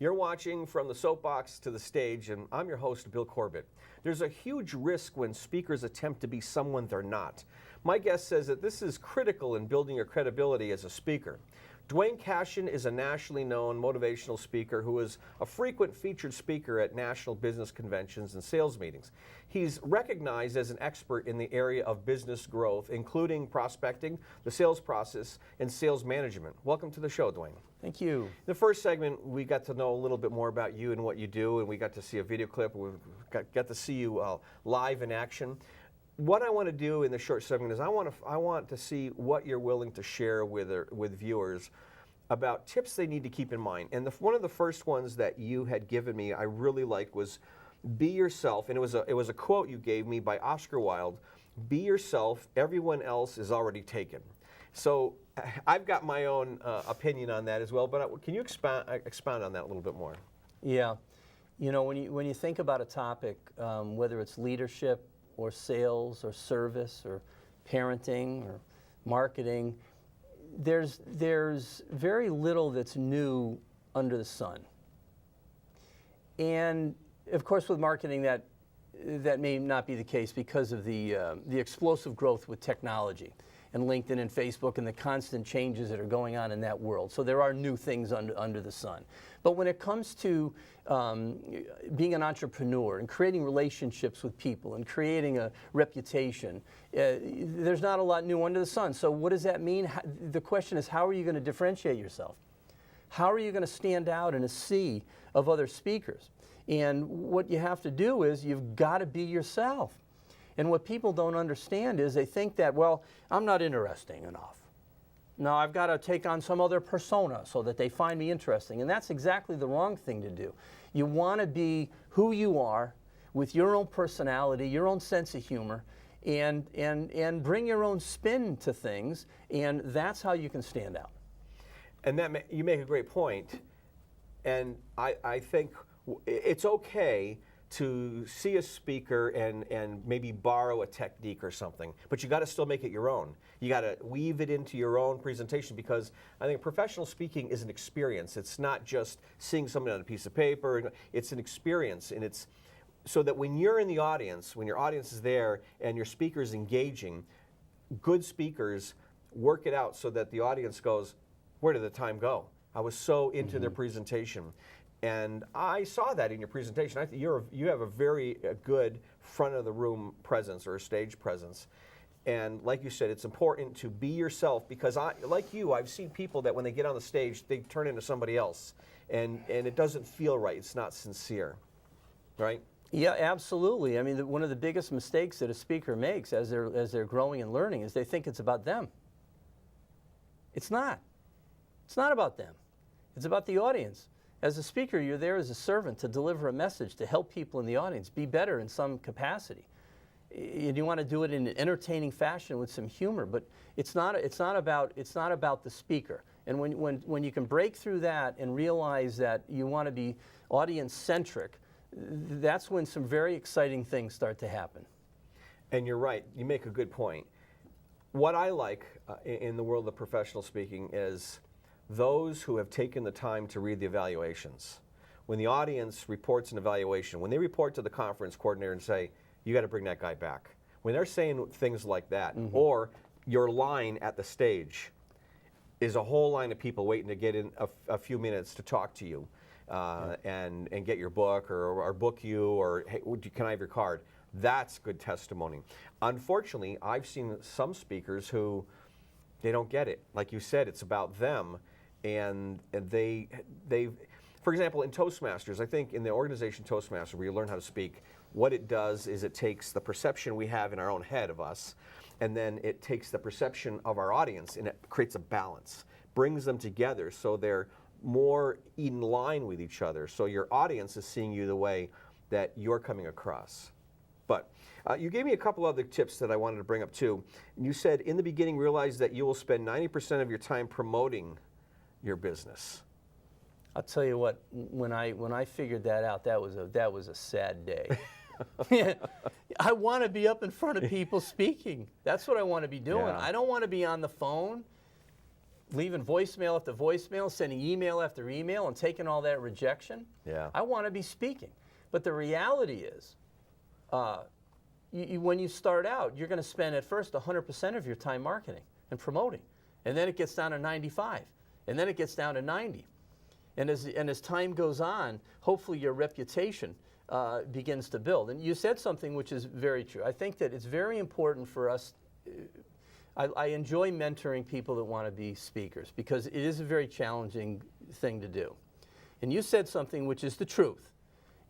You're watching From the Soapbox to the Stage, and I'm your host, Bill Corbett. There's a huge risk when speakers attempt to be someone they're not. My guest says that this is critical in building your credibility as a speaker. Duane Cashin is a nationally known motivational speaker who is a frequent featured speaker at national business conventions and sales meetings. He's recognized as an expert in the area of business growth, including prospecting, the sales process, and sales management. Welcome to the show, Duane. Thank you. The first segment, we got to know a little bit more about you and what you do, and we got to see a video clip. We got to see you live in action. What I want to do in the short segment is I want to see what you're willing to share with viewers about tips they need to keep in mind. And one of the first ones that you had given me I really liked was be yourself. And it was a quote you gave me by Oscar Wilde, "Be yourself, everyone else is already taken." So I've got my own opinion on that as well, but can you expound on that a little bit more? Yeah. You know, when you think about a topic, whether it's leadership or sales or service or parenting or marketing, there's very little that's new under the sun. And of course with marketing that may not be the case because of the explosive growth with technology and LinkedIn and Facebook and the constant changes that are going on in that world. So there are new things under the sun. But when it comes to being an entrepreneur and creating relationships with people and creating a reputation, there's not a lot new under the sun. So what does that mean? The question is, how are you going to differentiate yourself? How are you going to stand out in a sea of other speakers? And what you have to do is you've got to be yourself. And what people don't understand is they think that, well, I'm not interesting enough. No, I've got to take on some other persona so that they find me interesting. And that's exactly the wrong thing to do. You want to be who you are with your own personality, your own sense of humor, and bring your own spin to things, and that's how you can stand out. And you make a great point. And I think it's okay to see a speaker and maybe borrow a technique or something, but you got to still make it your own. You got to weave it into your own presentation, because I think professional speaking is an experience. It's not just seeing something on a piece of paper. It's an experience, and it's so that when you're in the audience, when your audience is there and your speaker is engaging, good speakers work it out so that the audience goes, "Where did the time go? I was so into their presentation." And I saw that in your presentation. I think you have a very good front of the room presence or a stage presence. And like you said, it's important to be yourself, because like you, I've seen people that when they get on the stage, they turn into somebody else. And it doesn't feel right. It's not sincere, right? Yeah, absolutely. I mean, one of the biggest mistakes that a speaker makes as they're growing and learning is they think it's about them. It's not. It's not about them. It's about the audience. As a speaker, you're there as a servant to deliver a message, to help people in the audience be better in some capacity. And you want to do it in an entertaining fashion with some humor, but it's not about the speaker. And when you can break through that and realize that you want to be audience-centric, that's when some very exciting things start to happen. And you're right. You make a good point. What I like in the world of professional speaking is those who have taken the time to read the evaluations. When the audience reports an evaluation, when they report to the conference coordinator and say, "You got to bring that guy back," when they're saying things like that, or your line at the stage is a whole line of people waiting to get in a few minutes to talk to you and get your book or book you, or, "Hey, can I have your card?" That's good testimony. Unfortunately, I've seen some speakers who they don't get it. Like you said, it's about them. And they, for example, in Toastmasters, I think in the organization Toastmasters, where you learn how to speak, what it does is it takes the perception we have in our own head of us, and then it takes the perception of our audience, and it creates a balance, brings them together so they're more in line with each other. So your audience is seeing you the way that you're coming across. But you gave me a couple other tips that I wanted to bring up too. You said in the beginning, realize that you will spend 90% of your time promoting your business. I'll tell you what, when I figured that out, that was a sad day. I want to be up in front of people speaking. That's what I want to be doing. Yeah. I don't want to be on the phone leaving voicemail after voicemail, sending email after email, and taking all that rejection. Yeah. I want to be speaking. But the reality is, when you start out, you're going to spend at first 100% of your time marketing and promoting. And then it gets down to 95. And then it gets down to 90. And as time goes on, hopefully your reputation begins to build. And you said something which is very true. I think that it's very important for us. I enjoy mentoring people that want to be speakers because it is a very challenging thing to do. And you said something which is the truth.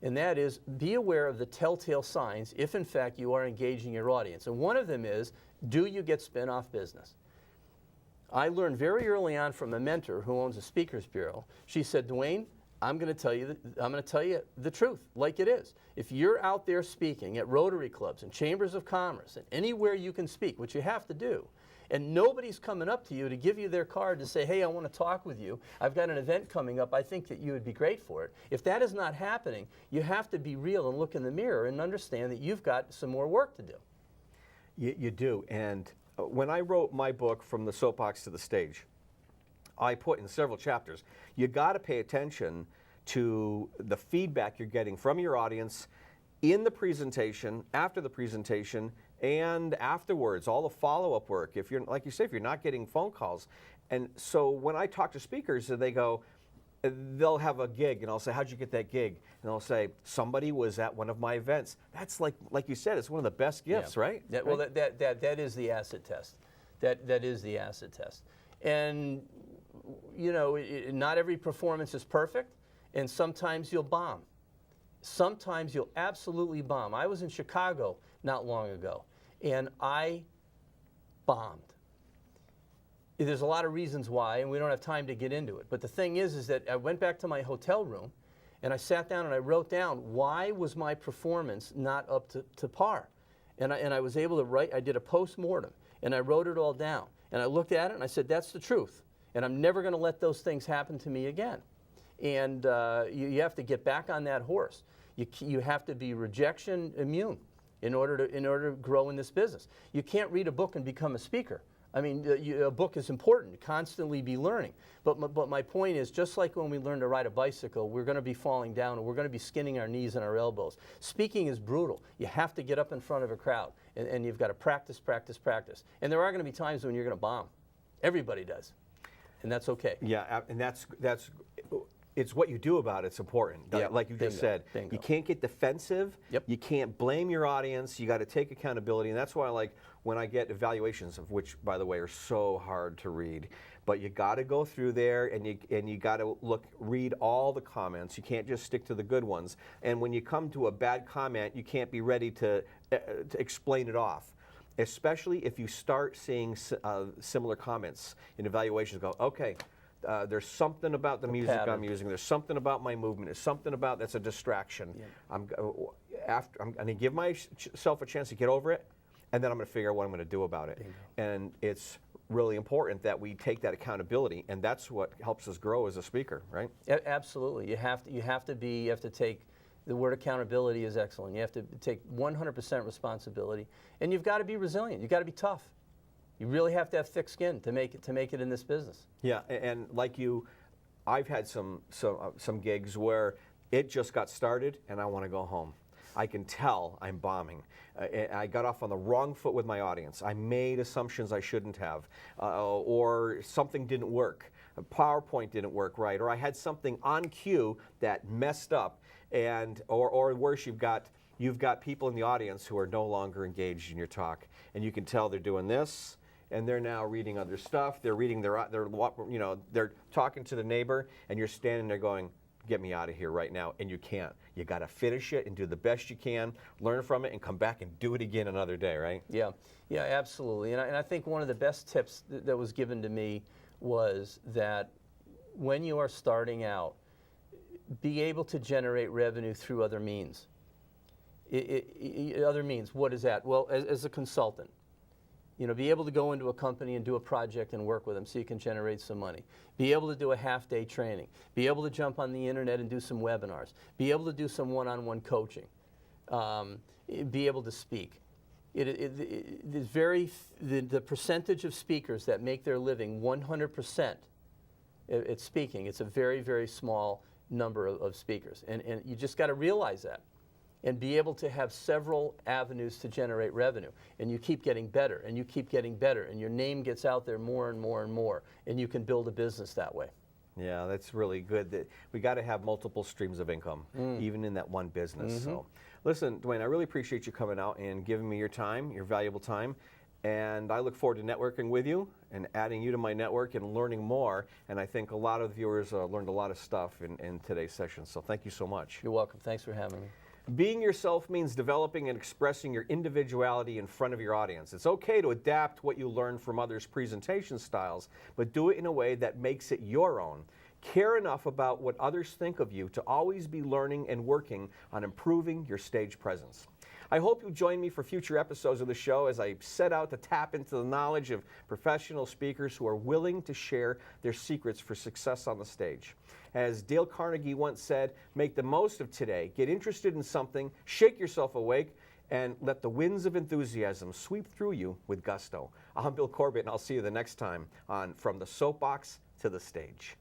And that is, be aware of the telltale signs if, in fact, you are engaging your audience. And one of them is, do you get spin-off business? I learned very early on from a mentor who owns a speakers bureau. She said, Duane, I'm going to tell you the truth, like it is. If you're out there speaking at Rotary clubs and chambers of commerce and anywhere you can speak, which you have to do, and nobody's coming up to you to give you their card to say, hey, I want to talk with you. I've got an event coming up. I think that you would be great for it. If that is not happening, you have to be real and look in the mirror and understand that you've got some more work to do. You do. And when I wrote my book, From the Soapbox to the Stage, I put in several chapters, you got to pay attention to the feedback you're getting from your audience in the presentation, after the presentation, and afterwards, all the follow-up work. If you're, like you say, if you're not getting phone calls. And so when I talk to speakers, they go, they'll have a gig, and I'll say, how'd you get that gig? And they'll say, somebody was at one of my events. That's like you said, it's one of the best gifts, right? Well, that is the acid test. That is the acid test. And, you know, not every performance is perfect, and sometimes you'll bomb. Sometimes you'll absolutely bomb. I was in Chicago not long ago, and I bombed. There's a lot of reasons why, and we don't have time to get into it. But the thing is that I went back to my hotel room, and I sat down and I wrote down, why was my performance not up to par? And I was able to write, I did a post-mortem, and I wrote it all down. And I looked at it, and I said, that's the truth. And I'm never going to let those things happen to me again. And you have to get back on that horse. You have to be rejection immune in order to grow in this business. You can't read a book and become a speaker. I mean, a book is important, constantly be learning. But my point is, just like when we learn to ride a bicycle, we're going to be falling down and we're going to be skinning our knees and our elbows. Speaking is brutal. You have to get up in front of a crowd, and you've got to practice, practice, practice. And there are going to be times when you're going to bomb. Everybody does. And that's okay. Yeah, and that's it's what you do about it's important. Yep. Like you just said, Bingo. You can't get defensive. Yep. You can't blame your audience. You got to take accountability, and that's why I like when I get evaluations, of which, by the way, are so hard to read. But you got to go through there, and you got to read all the comments. You can't just stick to the good ones. And when you come to a bad comment, you can't be ready to explain it off. Especially if you start seeing similar comments in evaluations. Go, okay. There's something about the music pattern. I'm using. There's something about my movement. There's something about that's a distraction. Yeah. I'm going to give myself a chance to get over it, and then I'm going to figure out what I'm going to do about it. Bingo. And it's really important that we take that accountability, and that's what helps us grow as a speaker, right? Absolutely. You have to take. The word accountability is excellent. You have to take 100% responsibility, and you've got to be resilient. You've got to be tough. You really have to have thick skin to make it in this business. Yeah, and like you, I've had some gigs where it just got started and I want to go home. I can tell I'm bombing. I got off on the wrong foot with my audience. I made assumptions I shouldn't have, or something didn't work. A PowerPoint didn't work right, or I had something on cue that messed up, or worse, you've got people in the audience who are no longer engaged in your talk, and you can tell they're doing this. And they're now reading other stuff. They're reading they're talking to the neighbor, and you're standing there going, "Get me out of here right now!" And you can't. You got to finish it and do the best you can, learn from it, and come back and do it again another day, right? Yeah, absolutely. And I think one of the best tips that was given to me was that when you are starting out, be able to generate revenue through other means. Other means. What is that? Well, as a consultant. Be able to go into a company and do a project and work with them so you can generate some money. Be able to do a half-day training. Be able to jump on the internet and do some webinars. Be able to do some one-on-one coaching. Be able to speak. There's the percentage of speakers that make their living 100% at speaking, it's a very, very small number of speakers. And you just got to realize that and be able to have several avenues to generate revenue. And you keep getting better, and you keep getting better, and your name gets out there more and more and more, and you can build a business that way. Yeah, that's really good. That we got to have multiple streams of income, even in that one business. So, listen, Duane, I really appreciate you coming out and giving me your time, your valuable time. And I look forward to networking with you and adding you to my network and learning more. And I think a lot of viewers learned a lot of stuff in today's session. So thank you so much. You're welcome. Thanks for having me. Being yourself means developing and expressing your individuality in front of your audience. It's okay to adapt what you learn from others' presentation styles, but do it in a way that makes it your own. Care enough about what others think of you to always be learning and working on improving your stage presence. I hope you'll join me for future episodes of the show as I set out to tap into the knowledge of professional speakers who are willing to share their secrets for success on the stage. As Dale Carnegie once said, make the most of today, get interested in something, shake yourself awake, and let the winds of enthusiasm sweep through you with gusto. I'm Bill Corbett, and I'll see you the next time on From the Soapbox to the Stage.